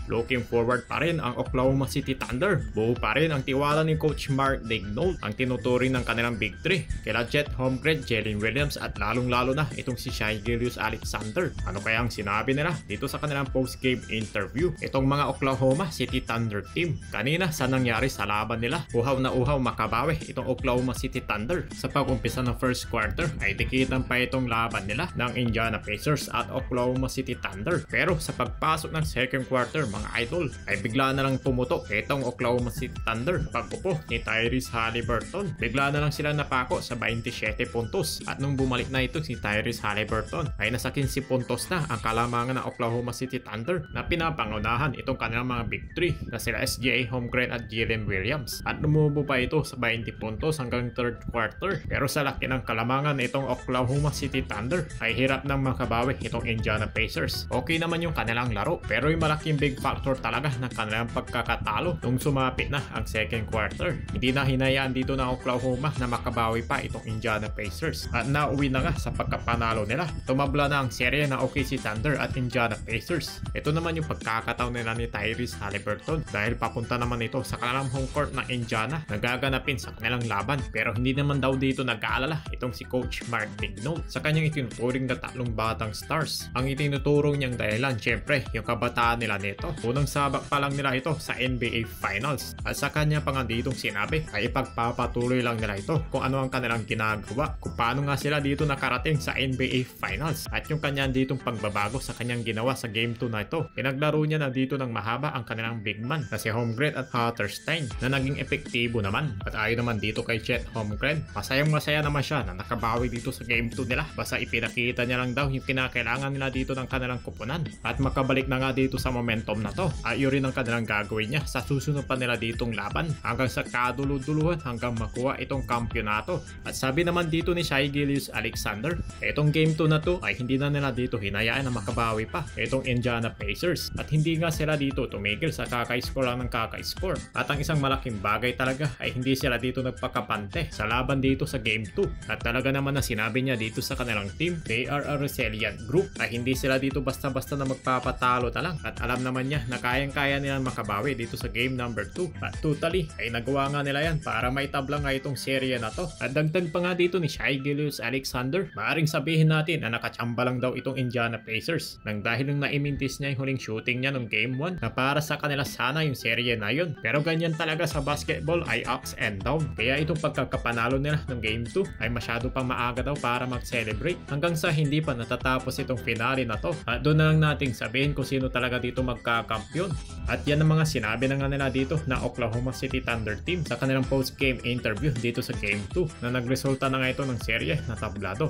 looking forward pa rin ang Oklahoma City Thunder. Buo pa rin ang tiwala ni Coach Mark Daigneault, ang tinuturing ng kanilang Big 3 kila Chet Holmgren, Jalen Williams at lalong-lalo na itong si Shai Gilgeous-Alexander. Ano kaya ang sinabi nila dito sa kanilang post-game interview? Itong mga Oklahoma City Thunder team, kanina sa nangyari sa laban nila, uhaw na uhaw makabawi itong Oklahoma City Thunder. Sa pag-umpisa ng first quarter ay dikitan pa itong laban nila ng Indiana Pacers at Oklahoma City Thunder. Pero sa pagpasok ng second quarter mga idol ay bigla na lang pumutok itong Oklahoma City Thunder. Pag-upo ni Tyrese Haliburton, bigla na lang sila napako sa 27 puntos at nung bumalik na ito si Tyrese Haliburton ay nasa 15 puntos na ang kalamangan ng Oklahoma City Thunder na pinapangunahan itong kanilang mga Big 3 na sila SGA Holmgren at Jalen Williams at lumubo pa ito sa 20 puntos hanggang third quarter. Pero sa laki ng kalamangan itong Oklahoma City Thunder ay hirap nang makabawi itong Indiana Pacers. Okay naman yung kanilang laro pero yung malaking big factor talaga ng kanilang pagkakatalo nung sumapit na ang second quarter. Hindi na hinayaan dito ng Oklahoma na makabawi pa itong Indiana Pacers at nauwi na nga sa pagkapanalo nila. Tumabla na ang serye ng OKC Thunder at Indiana Pacers. Ito naman yung pagkakataon nila ni Tyrese Haliburton dahil papunta naman ito sa kanilang home court ng Indiana na gaganapin sa kanilang laban. Pero hindi naman daw dito nag-aalala itong si Coach Mark Daigneault sa kanyang itinuturing na tatlong batang stars. Ang itinuturong niyang dahilan syempre yung kabataan nila nito. Unang sabak pa lang nila ito sa NBA Finals at sa kanya pa nga ditong sinabi ay ipagpapatuloy lang nila ito kung ano ang kanilang ginagawa, kung paano nga sila dito nakarating sa NBA Finals at yung kanyang ditong pagbabago sa kanyang ginawa sa Game 2 na ito. Pinaglaro niya na dito ng mahaba ang kanilang big man na si Holmgren at Hatterstein na naging epektibo naman. At ayon naman dito kay Chet Holmgren, masayang-masaya naman siya na nakabawi dito sa Game 2 nila. Basta ipinakita niya lang daw yung kinakailangan nila dito ng kanilang kupunan at makabalik na nga dito sa momentum na to. Ayon rin ang kanilang gagawin niya sa susunod pa nila ditong laban hanggang sa kaduluduluhan hanggang makuha itong kampyonato. At sabi naman dito ni Shai Gilgeous-Alexander, itong Game 2 na to ay hindi na nila dito hinayaan na makabawi pa itong Indiana Pacers at hindi nga sila dito tumigil sa kaka-score lang ng kaka-score. At ang isang malaking bagay talaga ay hindi sila dito nagpakapante sa laban dito sa Game 2 at talaga naman na sinabi niya dito sa kanilang team, they are a resilient group ay hindi sila dito basta-basta na magpapatalo na lang at alam naman niya na kayang-kaya nilang makabawi dito sa game number 2 at totally ay nagawa nga nila yan para maitabla nga itong serye na to. At dagdag pa nga dito ni Shai Gilgeous-Alexander, maaaring sabihin natin na nakachamba lang daw itong Indiana Pacers nang dahil nung naimintis niya yung huling shooting niya nung game 1 na para sa kanila sana yung serye na yun. Pero ganyan talaga sa basketball ay ups and down. Kaya itong pagkakapanalo nila ng game 2 ay masyado pang maaga daw para mag-celebrate hanggang sa hindi pa natatapos itong finale na to. At doon na lang nating sabihin kung sino talaga dito magkakampyon. At yan ang mga sinabi na nga nila dito na Oklahoma City Thunder team sa kanilang post-game interview dito sa game 2 na nagresulta na nga ito ng serye na tablado.